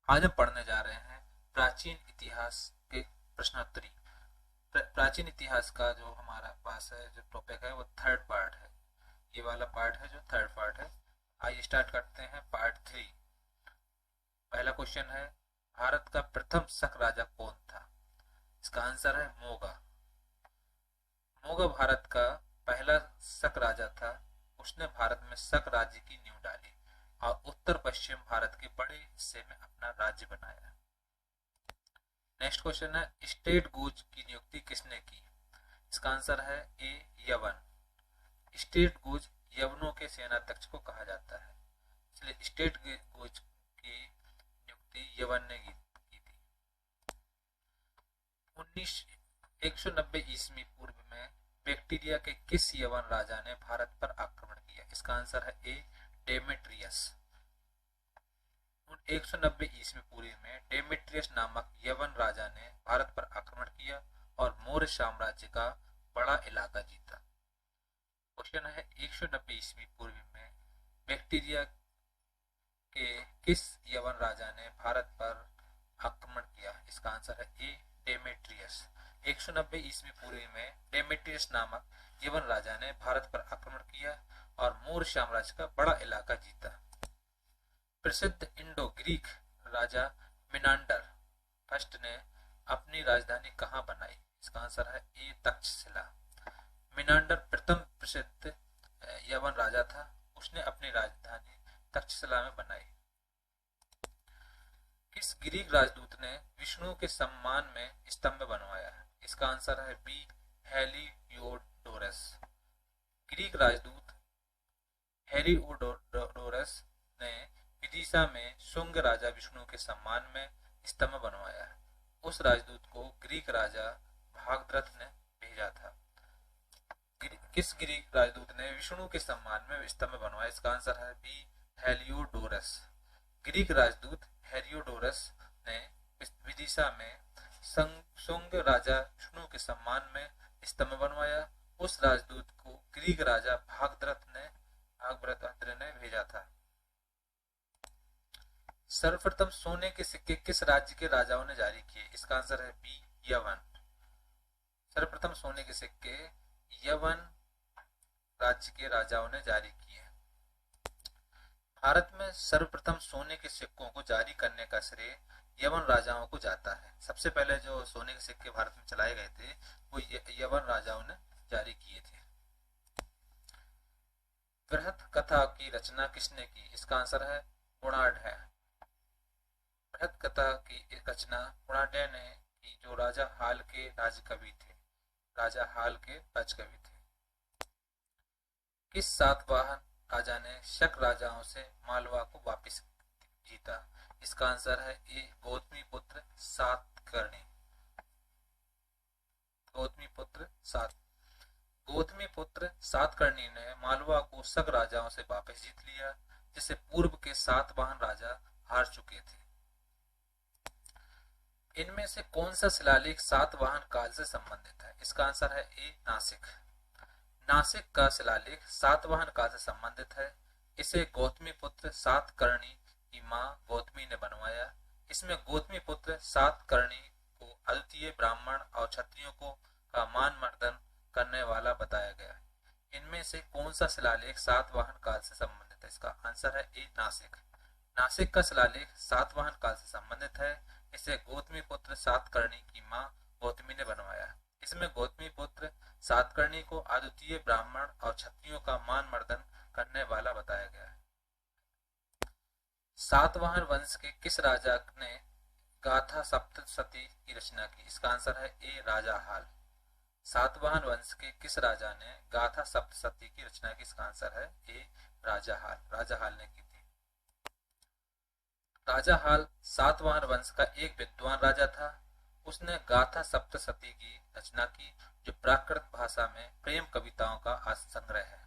आज हम पढ़ने जा रहे हैं प्राचीन इतिहास के प्रश्नोत्तरी। प्राचीन इतिहास का जो हमारा पास है जो टॉपिक है वो थर्ड पार्ट है। ये वाला पार्ट है जो थर्ड पार्ट है। आइए स्टार्ट करते हैं पार्ट 3। पहला क्वेश्चन है, भारत का प्रथम शक राजा कौन था? इसका आंसर है मोगा। मोगा भारत का पहला शक राजा था। उसने भारत में शक राज्य की नींव डाली और उत्तर पश्चिम भारत के बड़े हिस्से में अपना राज्य बनाया। नेक्स्ट क्वेश्चन है, स्टेट गुज की नियुक्ति किसने की? इसका आंसर है ए यवन। स्टेट गुज यवनों के सेनाध्यक्ष को कहा जाता है, इसलिए स्टेट गुज की नियुक्ति यवन ने की थी। 190 ईस्वी पूर्व में बैक्टीरिया के किस यवन राजा ने भारत पर आक्रमण किया? इसका आंसर है ए डेमेट्रियस। 190 ईस्वी पूर्व में डेमेट्रियस नामक यवन राजा ने भारत पर आक्रमण किया और मौर्य साम्राज्य का बड़ा इलाका जीता। क्वेश्चन है, 190 ईस्वी पूर्व में बैक्टीरिया के किस यवन राजा ने भारत पर आक्रमण किया? इसका आंसर है ए डेमेट्रियस। 190 ईस्वी पूर्व में डेमेट्रियस नामक यवन राजा ने भारत पर आक्रमण किया और मौर्य साम्राज्य का बड़ा इलाका जीता। प्रसिद्ध इंडो ग्रीक राजा मिनांडर फर्स्ट ने अपनी राजधानी कहाँ बनाई? इसका आंसर है ए तक्षशिला। मिनांडर प्रथम प्रसिद्ध यवन राजा था। उसने अपनी राजधानी तक्षशिला में बनाई। किस ग्रीक राजदूत ने विष्णु के सम्मान में स्तंभ बनवाया? इसका आंसर है बी हेलियोडोरस। ग्रीक राजदूत हेलियोडोरस ने विदिशा में शुंग राजा विष्णु के सम्मान में स्तंभ बनवाया। उस राजदूत को ग्रीक राजा भागद्रथ ने भेजा था। किस ग्रीक राजदूत ने विष्णु के सम्मान में स्तंभ बनवाया? इसका आंसर है बी हेलियोडोरस। ग्रीक राजदूत हेलियोडोरस ने विदिशा में शुंग राजा विष्णु के सम्मान में स्तंभ बनवाया। उस राजदूत को ग्रीक राजा भागद्रथ ने भेजा था। सर्वप्रथम सोने के सिक्के किस राज्य के राजाओं ने जारी किए? इसका आंसर है बी यवन। सर्वप्रथम सोने के सिक्के यवन राज्य के राजाओं ने जारी किए। भारत में सर्वप्रथम सोने के सिक्कों को जारी करने का श्रेय यवन राजाओं को जाता है। सबसे पहले जो सोने के सिक्के भारत में चलाए गए थे वो यवन राजाओं ने जारी किए थे। बृहत कथा की रचना किसने की? इसका आंसर है गुणाढ़। बृहत कथा की रचना गुणाढ़ ने की, जो राजा हाल के राजकवि थे। राजा हाल के राजकवि थे। किस सातवाहन राजा ने शक राजाओं से मालवा को वापस जीता? इसका आंसर है ए गौतमी पुत्र सातकर्णी। गौतमी पुत्र सातकर्णी ने मालवा को शक राजाओं से वापस जीत लिया, जिसे पूर्व के सातवाहन राजा हार चुके थे। इनमें से कौन सा शिलालेख सातवाहन काल से संबंधित है? इसका आंसर है ए नासिक। नासिक का शिलालेख सातवाहन काल से संबंधित है। इसे गौतमी पुत्र सातकर्णी की मां गौतमी ने बनवाया। इसमें गौतमी पुत्र सातकर्णी को अद्वितीय ब्राह्मण और क्षत्रियों को का मान मर्दन करने वाला बताया गया। इनमें से कौन सा शिलालेख सातवाहन काल से संबंधित है? इसका आंसर है ए नासिक। नासिक का शिलालेख सातवाहन काल से संबंधित है। इसे गौतमी पुत्र सातकर्णी की मां गौतमी ने बनवाया। इसमें गौतमी पुत्र सातकर्णी को अद्वितीय ब्राह्मण और क्षत्रियों का मान मर्दन करने वाला बताया गया है। सातवाहन वंश के किस राजा ने गाथा सप्तशती की रचना की? इसका आंसर है ए राजा हाल। सातवाहन वंश के किस राजा ने गाथा सप्तशती की रचना की? इसका आंसर है ए राजा हाल। राजा हाल ने की थी। राजा हाल सातवाहन वंश का एक विद्वान राजा था। उसने गाथा सप्तशती की रचना की, जो प्राकृत भाषा में प्रेम कविताओं का संग्रह है।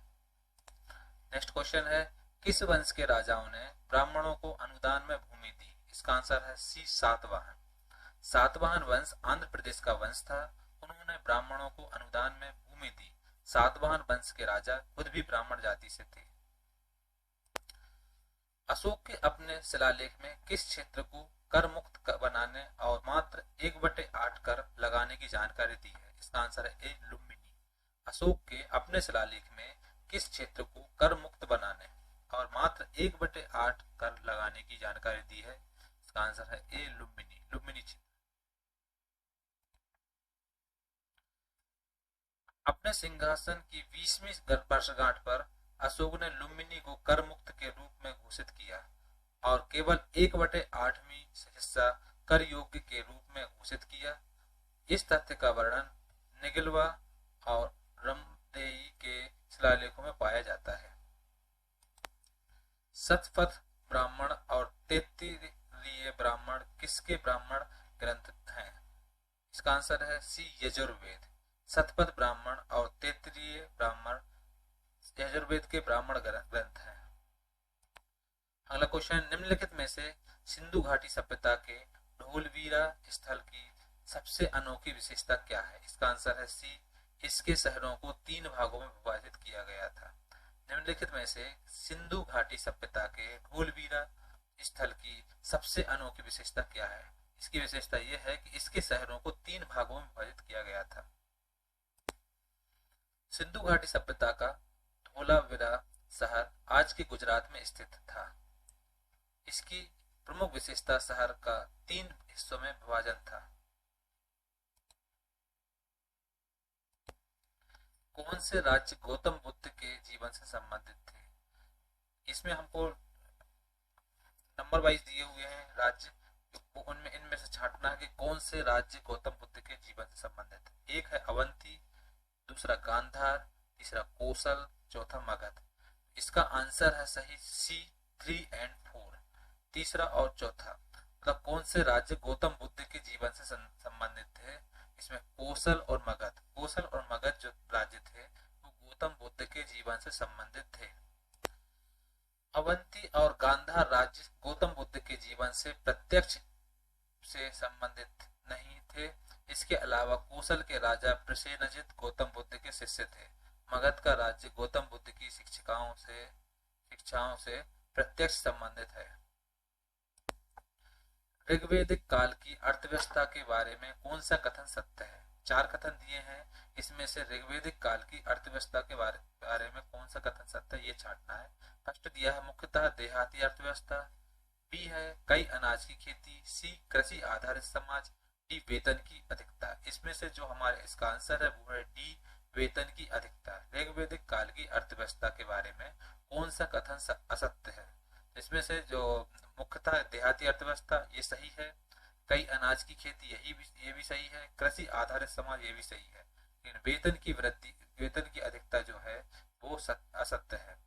नेक्स्ट क्वेश्चन है, किस वंश के राजाओं ने ब्राह्मणों को अनुदान में भूमि दी? इसका आंसर है सी सातवाहन। सातवाहन वंश आंध्र प्रदेश का वंश था। उन्होंने ब्राह्मणों को अनुदान में भूमि दी। सातवाहन वंश के राजा खुद भी ब्राह्मण जाति से थे। अशोक के अपने शिलालेख में किस क्षेत्र को कर मुक्त बनाने और मात्र 1/8 कर लगाने की जानकारी दी है। इसका आंसर है ए लुम्बिनी। अशोक के अपने शिलालेख में किस क्षेत्र को कर मुक्त बनाने और मात्र 1/8 कर लगाने की जानकारी दी है? इसका आंसर है ए लुम्बिनी, लुम्बिनी क्षेत्र। अपने सिंहासन की 20वीं वर्षगांठ पर अशोक ने लुम्बिनी को कर मुक्त के रूप में घोषित किया और केवल 1/8वीं हिस्सा कर योग्य के रूप में घोषित किया। इस तथ्य का वर्णन निगलवा और रमदेई के शिलालेखों में पाया जाता है। शतपथ ब्राह्मण और तैत्तिरीय ब्राह्मण किसके ब्राह्मण ग्रंथ हैं? इसका आंसर है सी यजुर्वेद। शतपथ ब्राह्मण और तैत्तिरीय ब्राह्मण यजुर्वेद के ब्राह्मण ग्रंथ हैं। अगला क्वेश्चन, निम्नलिखित में से सिंधु घाटी सभ्यता के ढोलवीरा स्थल की सबसे अनोखी विशेषता क्या है? इसका आंसर है सी, इसके शहरों को 3 भागों में विभाजित किया गया था। निम्नलिखित में से सिंधु घाटी सभ्यता के ढोलवीरा स्थल की सबसे अनोखी विशेषता क्या है? इसकी विशेषता यह है कि इसके शहरों को 3 भागों में विभाजित किया गया था। सिंधु घाटी सभ्यता का धोलावीरा शहर आज के गुजरात में स्थित था। इसकी प्रमुख विशेषता शहर का 3 हिस्सों में विभाजन था। कौन से राज्य गौतम बुद्ध के जीवन से संबंधित थे? इसमें हमको नंबर वाइज दिए हुए हैं राज्य, उनमें इनमें से छांटना है कि कौन से राज्य गौतम बुद्ध के जीवन से संबंधित है। एक है अवंती, दूसरा गांधार, तीसरा कौशल, चौथा मगध। इसका आंसर है सही सी 3 और 4, तीसरा और चौथा। मतलब कौन से राज्य गौतम बुद्ध के जीवन से संबंधित थे? इसमें कौशल और मगध, कौशल और मगध जो राज्य थे वो गौतम बुद्ध के जीवन से संबंधित थे। अवंती और गांधार राज्य गौतम बुद्ध के जीवन से प्रत्यक्ष से संबंधित नहीं थे। इसके अलावा कौशल के राजा प्रसेनजित गौतम बुद्ध के शिष्य थे। मगध का राज्य गौतम बुद्ध की शिक्षाओं से प्रत्यक्ष संबंधित है। ऋग्वैदिक काल की अर्थव्यवस्था के बारे में कौन सा कथन सत्य है? 4 कथन दिए हैं, इसमें से ऋग्वैदिक काल की अर्थव्यवस्था के बारे में कौन सा कथन सत्य है ये छांटना है। फर्स्ट दिया है मुख्यतः देहाती अर्थव्यवस्था, बी है कई अनाज की खेती, सी कृषि आधारित समाज, डी वेतन की अधिकता। इसमें से जो हमारे इसका आंसर है वो है डी वेतन की अधिकता। ऋग्वैदिक काल की अर्थव्यवस्था के बारे में कौन सा कथन असत्य है? इसमें से जो मुख्यतः देहाती अर्थव्यवस्था ये सही है, कई अनाज की खेती ये भी सही है, कृषि आधारित समाज ये भी सही है, लेकिन वेतन की वृद्धि, वेतन की अधिकता जो है वो असत्य है।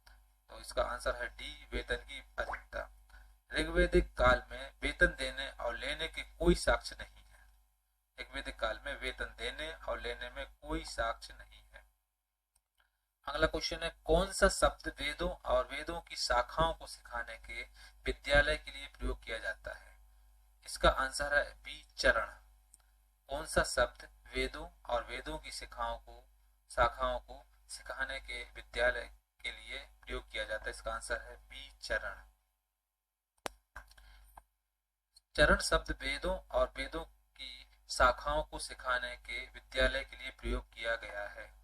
तो इसका आंसर है डी वेतन की अधिकता। ऋग्वैदिक काल में वेतन देने और लेने के कोई साक्ष्य नहीं है। ऋग्वैदिक काल में वेतन देने और लेने में कोई साक्ष्य नहीं है। अगला क्वेश्चन है, कौन सा शब्द वेदों और वेदों की शाखाओं को सिखाने के विद्यालय के लिए प्रयोग किया जाता है? इसका आंसर है बी चरण। कौन सा शब्द वेदों और वेदों की शाखाओं को सिखाने के विद्यालय के लिए प्रयोग किया जाता है? इसका आंसर है बी चरण। चरण शब्द वेदों और वेदों की शाखाओं को सिखाने के विद्यालय के लिए प्रयोग किया गया है।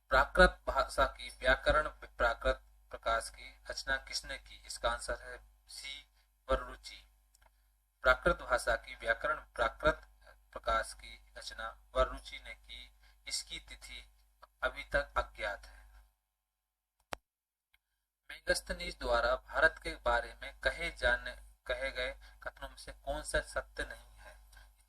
प्राकृत भाषा की व्याकरण प्राकृत प्रकाश की रचना किसने की? इसका आंसर है सी वररुचि। प्राकृत भाषा की व्याकरण प्राकृत प्रकाश की रचना वररुचि ने की। इसकी तिथि अभी तक अज्ञात है। मेगस्थनीज द्वारा भारत के बारे में कहे गए कथनों में से कौन सा सत्य नहीं है?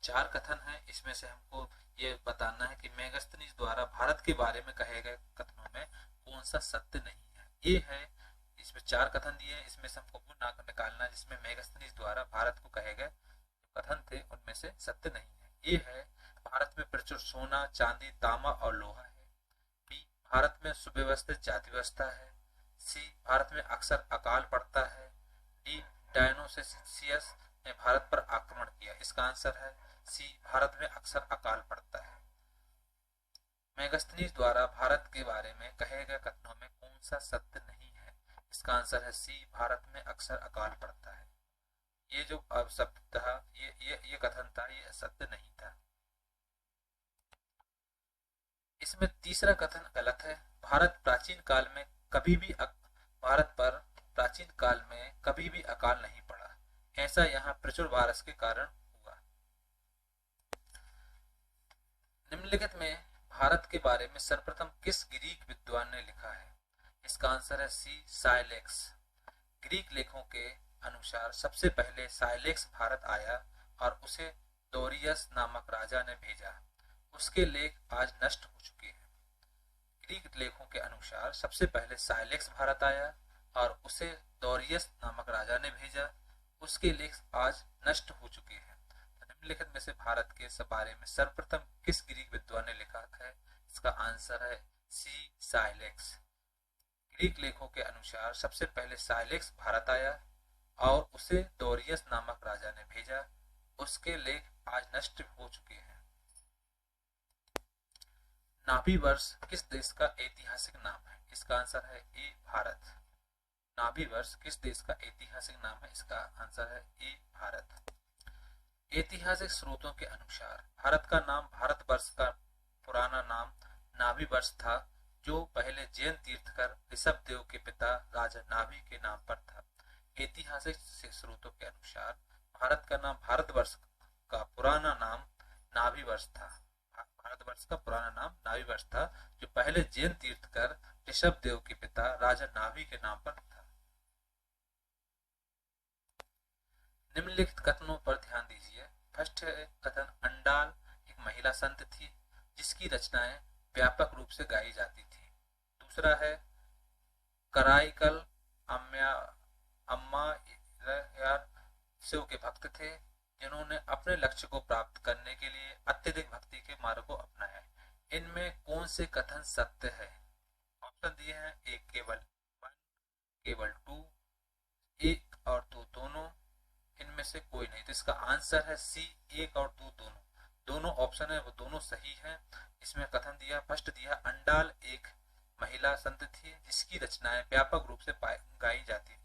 4 कथन है, इसमें से हमको ये बताना है कि मेगस्थनीज द्वारा भारत के बारे में कहे गए कथनों में कौन सा सत्य नहीं है। ये है, इसमें 4 कथन दिए हैं, इसमें से हमको निकालना है जिसमें मेगस्थनीज द्वारा भारत को कहे गए कथन थे उनमें से सत्य नहीं है। ये है, भारत में प्रचुर सोना, चांदी, तांबा और लोहा है। बी, भारत में सुव्यवस्थित जाति व्यवस्था है। सी, भारत में अक्सर अकाल पड़ता है। डी, डायनोसोसियस ने भारत पर आक्रमण किया। इसका आंसर है सी, भारत में अक्सर अकाल पड़ता है। मेगस्थनीज द्वारा भारत के बारे में कहे गए कथनों में कौन सा सत्य नहीं है? इसका आंसर है सी, भारत में अक्सर अकाल पड़ता है। ये जो शब्द था, ये कथन था, ये सत्य नहीं था। इसमें तीसरा कथन गलत है। भारत प्राचीन काल में कभी भी भारत पर प्राचीन काल में कभी भी अकाल नहीं पड़ा। ऐसा यहाँ प्रचुर बारिश के कारण हुआ। निम्नलिखित में भारत के बारे में सर्वप्रथम किस ग्रीक विद्वान ने लिखा है? इसका आंसर है सी, साइलेक्स। ग्रीक लेखों के अनुसार सबसे पहले साइलेक्स भारत आया और उसे डोरियस नामक राजा ने भेजा। उसके लेख आज नष्ट हो चुके हैं। ग्रीक लेखों के अनुसार सबसे पहले साइलेक्स भारत आया और उसे डोरियस नामक राजा ने भेजा। उसके लेख आज नष्ट हो चुके हैं। तो निम्नलिखित में से भारत के बारे में सर्वप्रथम किस ग्रीक विद्वान ने लिखा है? इसका आंसर है सी, साइलेक्स। ग्रीक लेखों के अनुसार सबसे पहले साइलेक्स भारत आया और उसे डोरियस नामक राजा ने भेजा। उसके लेख आज नष्ट हो चुके हैं। नाभि वर्ष किस देश का ऐतिहासिक नाम है? इसका आंसर है ए, भारत। नाभि वर्ष किस देश का ऐतिहासिक नाम है? इसका आंसर है ए, भारत। ऐतिहासिक स्रोतों के अनुसार भारत का नाम भारतवर्ष का पुराना नाम नाभि वर्ष था, जो पहले जैन तीर्थकर ऋषभ देव के पिता राजा नाभि के नाम पर था। ऐतिहासिक स्रोतों के अनुसार भारत का नाम भारतवर्ष का पुराना नाम नाभि वर्ष था। भारतवर्ष का पुराना नाम नाभि वर्ष था, जो पहले जैन तीर्थकर ऋषभ देव के पिता राजा नाभि के नाम पर था। निम्नलिखित कथनों पर ध्यान दीजिए। फर्स्ट है कथन, अंडाल एक महिला संत थी जिसकी रचनाएं व्यापक रूप से गाई जाती थी। दूसरा है कराईकल अम्मा यार शिव के भक्त थे जिन्होंने अपने लक्ष्य को प्राप्त करने के लिए अत्यधिक भक्ति के मार्ग को अपनाया। इनमें कौन से कथन सत्य है? ऑप्शन दिए हैं, एक केवल वन, केवल टू, एक और दो दोनों। इनमें से कोई नहीं। तो इसका आंसर है सी, एक और दो दोनों। दोनों ऑप्शन है वो दोनों सही हैं। इसमें कथन दिया, फर्स्ट दिया, अंडाल एक महिला संत थी जिसकी रचनाएं व्यापक रूप से गाई जाती थी।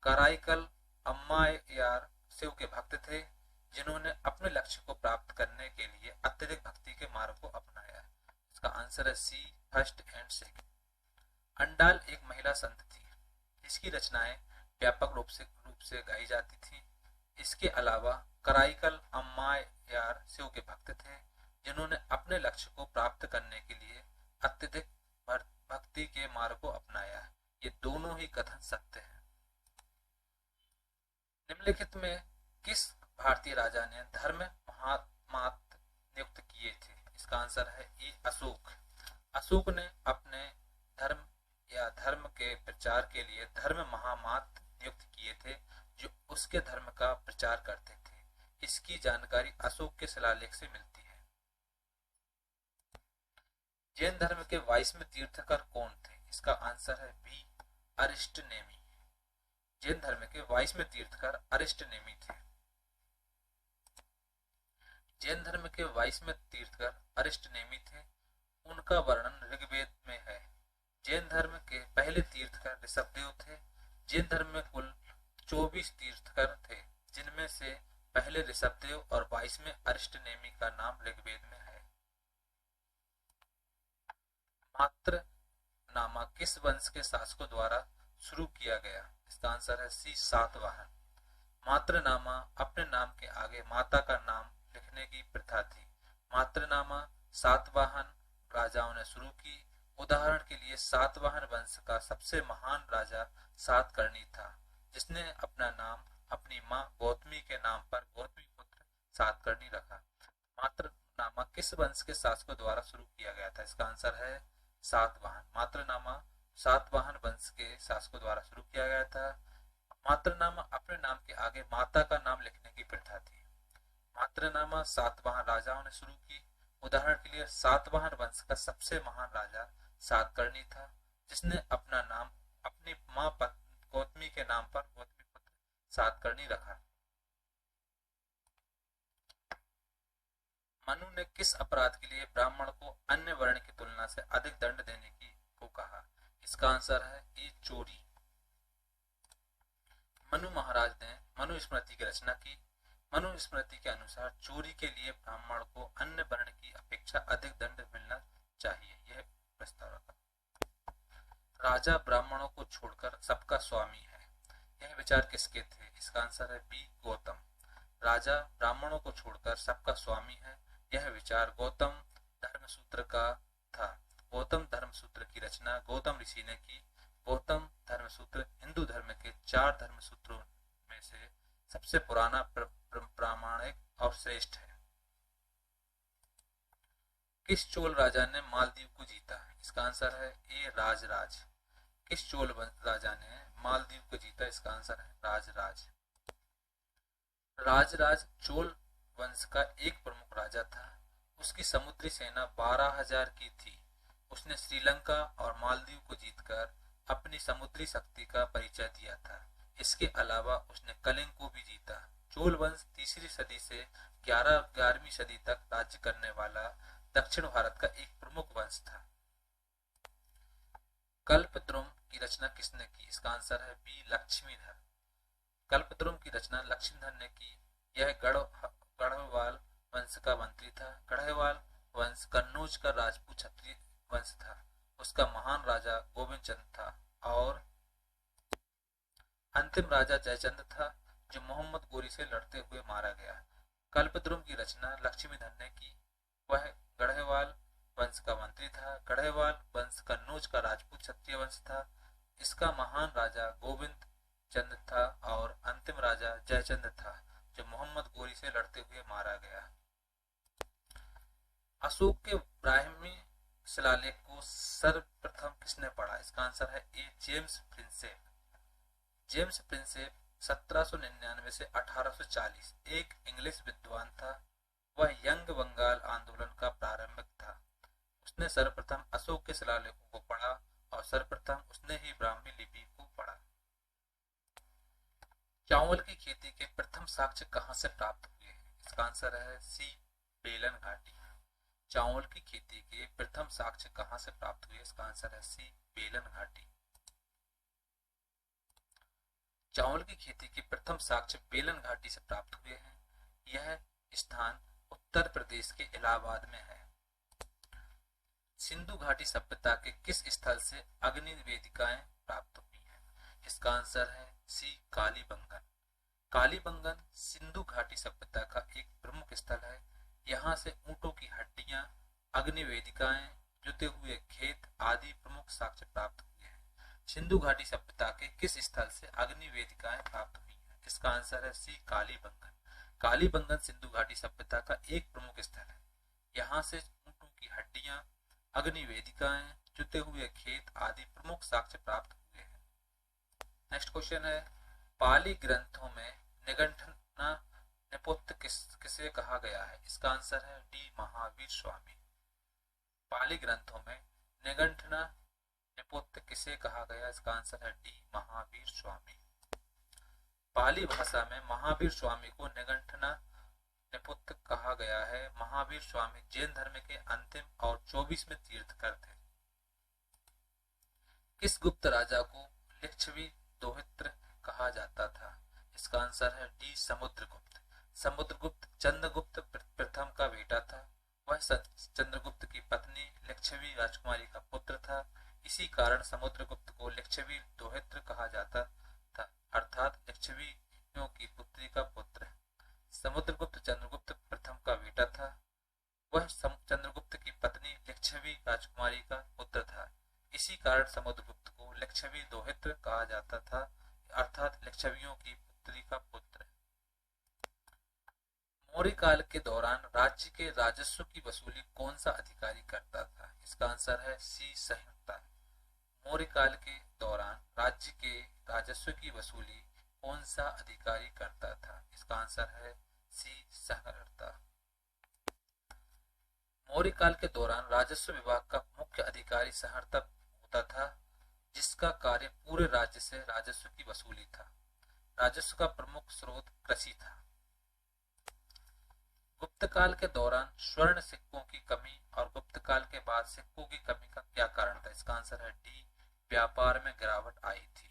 कराईकल अम्मा यार शिव के भक्त थे जिन्होंने अपने लक्ष्य को प्राप्त करने के लिए अत्यधिक भक्ति के मार्ग को अपनाया। इसका आंसर है सी, फर्स्ट एंड सेकंड। अंडाल एक महिला संत थी जिसकी रचनाएं व्यापक रूप से गाई जाती थी। इसके अलावा कराईकल अम्मा यार शिव के भक्त थे जिन्होंने अपने लक्ष्य को प्राप्त करने के लिए अत्यधिक भक्ति के मार्ग को अपनाया। ये दोनों ही कथन सत्य हैं। निम्नलिखित में किस भारतीय राजा ने धर्म महामात्र नियुक्त किए थे? इसका आंसर है ए, अशोक। अशोक ने अपने धर्म के प्रचार के लिए धर्म महामात्र नियुक्त किए थे जो उसके धर्म का प्रचार करते थे। इसकी जानकारी अशोक के शिलालेख से मिलती है। जैन धर्म के 22वें तीर्थकर कौन थे? इसका आंसर है बी, अरिष्टनेमी। जैन धर्म के 22वें तीर्थकर अरिष्टनेमी थे। जैन धर्म के 22वें तीर्थकर अरिष्टनेमी थे। उनका वर्णन ऋग्वेद में है। जैन धर्म के पहले तीर्थकर ऋषभदेव थे। जैन धर्म में कुल 24 तीर्थकर थे जिनमें से पहले ऋषभदेव और 22वें अरिष्टनेमी का नाम ऋग्वेद में है। मात्र नामा किस वंश के शासकों द्वारा शुरू किया गया? इसका आंसर है सी, सातवाहन। मात्रनामा अपने नाम के आगे माता का नाम लिखने की प्रथा थी। मात्रनामा सातवाहन राजाओं ने शुरू की। उदाहरण के लिए सातवाहन वंश का सबसे महान राजा सातकर्णी था जिसने अपना नाम अपनी मां गौतमी के नाम पर गौतमी पुत्र सातकर्णी रखा। मात्रनामा किस वंश के शासकों द्वारा शुरू किया गया था? इसका आंसर है सातवाहन। मात्रनामा सातवाहन वंश के शासकों द्वारा शुरू किया गया था। मात्रनामा अपने नाम के आगे माता का नाम लिखने की प्रथा थी। मात्रनामा सातवाहन राजाओं ने शुरू की। उदाहरण के लिए सातवाहन वंश का सबसे महान राजा सातकर्णी था जिसने अपना नाम अपनी मां गौतमी के नाम पर गौतमी पुत्र सातकर्णी रखा। मनु ने किस अपराध के लिए ब्राह्मण को अन्य वर्ण की तुलना से अधिक दंड देने की को कहा? इसका आंसर है ए, चोरी। मनु महाराज राज ने मनुस्मृति की रचना की। मनुस्मृति के अनुसार चोरी के लिए ब्राह्मण को अन्य वर्ण की अपेक्षा अधिक दंड मिलना चाहिए। यह प्रस्ताव रखा। राजा ब्राह्मणों को छोड़कर सबका स्वामी है। यह विचार किसके थे? इसका आंसर है बी, गौतम। राजा ब्राह्मणों को छोड़कर सबका स्वामी है, यह विचार गौतम धर्मसूत्र का था। गौतम धर्मसूत्र की रचना गौतम ऋषि ने की। गौतम धर्मसूत्र हिंदू धर्म के 4 धर्मसूत्रों में से सबसे पुराना, प्रामाणिक और श्रेष्ठ है। किस चोल राजा ने मालदीव को जीता? इसका आंसर है ए, राजराज। किस चोल राजा ने मालदीव को जीता? इसका आंसर है राजराज। राजराज चोल वंश का एक प्रमुख राजा था। उसकी समुद्री सेना 12,000 की थी। उसने श्रीलंका और मालदीव को जीतकर अपनी समुद्री शक्ति का परिचय दिया था। इसके अलावा उसने कलिंग को भी जीता। चोल वंश 3री सदी से 11वीं सदी तक राज्य करने वाला दक्षिण भारत का एक प्रमुख वंश था। कल्पद्रुम की रचना किसने की? इसका आंसर है बी, लक्ष्मीधर। कल्पद्रुम की रचना लक्ष्मीधर ने की। यह गढ़वाल वंश का मंत्री था। गढ़वाल वंश कन्नौज का राजपूत क्षत्रिय वंश था। उसका महान राजा गोविंद चंद था और अंतिम राजा जयचंद था, जो मोहम्मद गोरी से लड़ते हुए मारा गया। कल्पद्रुम की रचना लक्ष्मीधर ने की। वह गढ़वाल वंश का मंत्री था। गढ़वाल वंश कन्नौज का राजपूत क्षत्रिय वंश था। इसका महान राजा गोविंद चंद था और अंतिम राजा जयचंद था, जो मोहम्मद गोरी से लड़ते हुए मारा गया। अशोक के ब्राह्मी शिलालेख को सर्वप्रथम किसने पढ़ा? इसका आंसर है ए, जेम्स प्रिंसेप। जेम्स प्रिंसेप 1799 से 1840 एक इंग्लिश विद्वान था। वह यंग बंगाल आंदोलन का प्रारंभिक था। उसने सर्वप्रथम अशोक के शिलालेखों को पढ़ा और सर्वप्रथम उसने ही ब्राह्मी लिपि को पढ़ा। चावल की खेती के प्रथम साक्ष्य कहां से प्राप्त हुए हैं? इसका आंसर है सी, बेलन घाटी। चावल की खेती के प्रथम साक्ष्य कहां से प्राप्त हुए? इसका आंसर है सी, बेलन घाटी। चावल की खेती के प्रथम साक्ष्य बेलन घाटी से प्राप्त हुए हैं। यह स्थान उत्तर प्रदेश के इलाहाबाद में है। सिंधु घाटी सभ्यता के किस स्थल से अग्नि वेदिकाएं प्राप्त हुई हैं? इसका आंसर है सी, कालीबंगन। कालीबंगन सिंधु घाटी सभ्यता का एक प्रमुख स्थल है। यहाँ से ऊंटों की हड्डियां, अग्नि वेदिकाएं, जुते हुए खेत आदि प्रमुख साक्ष्य प्राप्त हुए हैं। सिंधु घाटी सभ्यता के किस स्थल से अग्नि वेदिकाएं प्राप्त हुई हैं? इसका आंसर है सी, कालीबंगन। कालीबंगन सिंधु घाटी सभ्यता का एक प्रमुख स्थल है। यहाँ से ऊंटों की हड्डियां, अग्नि वेदिकाएं, जुते हुए खेत आदि प्रमुख साक्ष्य प्राप्त हुए हैं। नेक्स्ट क्वेश्चन है, पाली ग्रंथों में निगंठना नेपथ्य किसे कहा गया है? इसका आंसर है डी, महावीर स्वामी। पाली ग्रंथों में निगंठना नेपथ्य किसे कहा गया? इसका आंसर है डी, महावीर स्वामी। पाली भाषा में महावीर स्वामी को निगंठना नेपथ्य कहा गया है। महावीर स्वामी जैन धर्म के अंतिम और 24वें तीर्थंकर थे। किस गुप्त राजा को लिच्छवी दोहित्र कहा जाता था? इसका आंसर है डी, समुद्रगुप्त। समुद्रगुप्त चंद्रगुप्त प्रथम का बेटा था। वह चंद्रगुप्त की पत्नी लिच्छवी राजकुमारी का पुत्र था। इसी कारण समुद्रगुप्त को लिच्छवी दोहित्र कहा जाता था, अर्थात लिच्छवियों की पुत्री का पुत्र। समुद्रगुप्त चंद्रगुप्त प्रथम का बेटा था। वह चंद्रगुप्त की पत्नी लिच्छवी राजकुमारी का पुत्र था। इसी कारण समुद्रगुप्त को लिच्छवी दोहित्र कहा जाता था, अर्थात लिच्छवियों की पुत्री का पुत्र। मौर्य काल के दौरान राज्य के राजस्व की वसूली कौन सा अधिकारी करता था? इसका आंसर है सी, संहिता। मौर्य काल के दौरान राज्य के राजस्व की वसूली कौन सा अधिकारी करता था? इसका आंसर है सी, सहर्ता। मौर्य काल के दौरान राजस्व विभाग का मुख्य अधिकारी सहर्ता होता था, जिसका कार्य पूरे राज्य से राजस्व की वसूली था। राजस्व का प्रमुख स्रोत कृषि था। गुप्त काल के दौरान स्वर्ण सिक्कों की कमी और गुप्त काल के बाद सिक्कों की कमी का क्या कारण था? इसका आंसर है डी, व्यापार में गिरावट आई थी।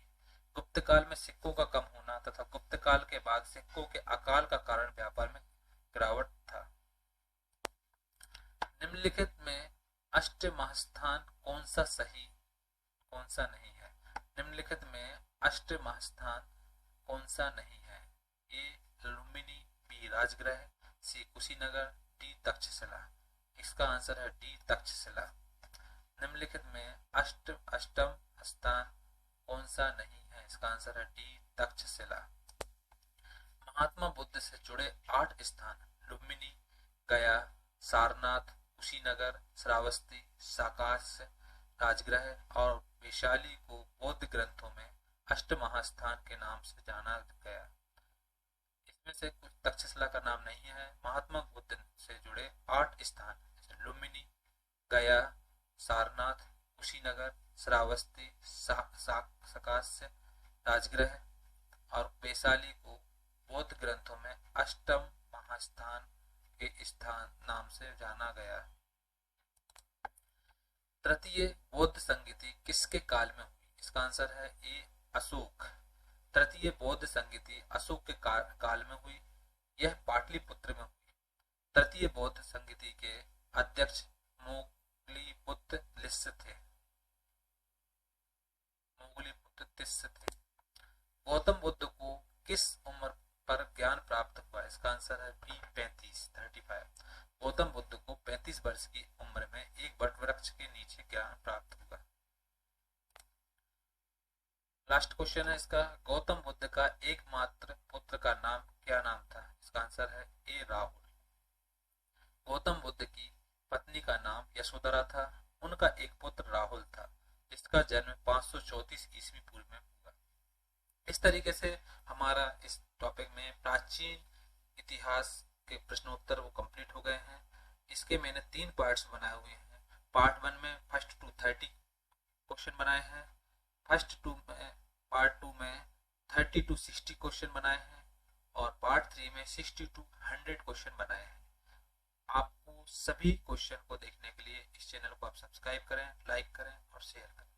गुप्त काल में सिक्कों का कम होना तथा गुप्त काल के बाद सिक्कों के अकाल का कारण व्यापार में गिरावट था। निम्नलिखित में अष्टमहास्थान कौन सा सही कौन सा नहीं है? निम्नलिखित में अष्टमहास्थान कौन सा नहीं है? ए लुम्बिनी, बी राजगृह, सी कुशीनगर, डी तक्षशिला। इसका आंसर है डी तक्षशिला। निम्नलिखित में अष्टम स्थान कौन सा नहीं है? इसका आंसर है डी तक्षशिला। महात्मा बुद्ध से जुड़े 8 स्थान लुम्बिनी, गया, सारनाथ, कुशीनगर, श्रावस्ती, साकास्य, राजगृह और वैशाली को बौद्ध ग्रंथों में अष्टमहास्थान के नाम से जाना गया। इसमें से कुछ तक्षशिला का नाम नहीं है। महात्मा बुद्ध से जुड़े 8 स्थान लुम्बिनी, गया, सारनाथ, कुशीनगर, श्रावस्ती, साकास्य, राजगृह और वैशाली को बौद्ध ग्रंथों में अष्टम महास्थान के स्थान नाम से जाना गया। तृतीय बौद्ध संगीति किसके काल में हुई? इसका आंसर है ए अशोक। तृतीय बौद्ध संगीति अशोक के काल में हुई। यह पाटलिपुत्र में हुई। तृतीय बौद्ध संगीति के अध्यक्ष मोगलीपुत्र लिस्य थे। गौतम बुद्ध को किस उम्र पर ज्ञान प्राप्त हुआ? इसका आंसर है बी 35। गौतम बुद्ध को 35 वर्ष की उम्र में एक वटवृक्ष के नीचे ज्ञान प्राप्त हुआ। लास्ट क्वेश्चन है इसका, गौतम बुद्ध का एकमात्र पुत्र का नाम क्या नाम था? इसका आंसर है ए राहुल। गौतम बुद्ध की पत्नी का नाम यशोधरा था। उनका एक पुत्र राहुल था जिसका जन्म 534 ईस्वी पूर्व में हुआ। इस तरीके से हमारा इस टॉपिक में प्राचीन इतिहास के प्रश्नोत्तर वो कंप्लीट हो गए हैं। इसके मैंने 3 पार्ट्स बनाए हुए हैं। पार्ट 1 में फर्स्ट टू 30 क्वेश्चन बनाए हैं। पार्ट 2 में 30 to 60 क्वेश्चन बनाए हैं और पार्ट 3 में 60 to 100 क्वेश्चन बनाए हैं। आपको सभी क्वेश्चन को देखने के लिए इस चैनल को आप सब्सक्राइब करें, लाइक करें और शेयर करें।